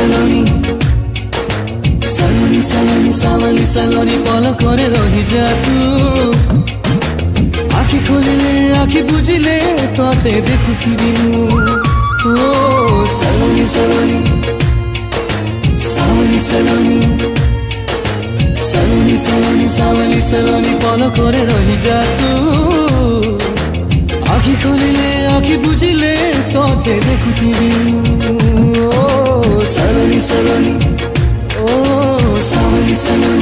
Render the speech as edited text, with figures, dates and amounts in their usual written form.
सलोनी सलोनी सलोनी सावली सलोनी पलकरे रही जा तू आखि खोलिले आखि बुझिले तते देखुथिबि मु ओ सलोनी सलोनी सावली सलोनी सलोनी सलोनी सावली सलोनी पलकरे रही जा तू आखि खोलिले आखि बुझिले तते देखुथिबि मु ओ सलोनी सलोनी ओ सावली सलोनी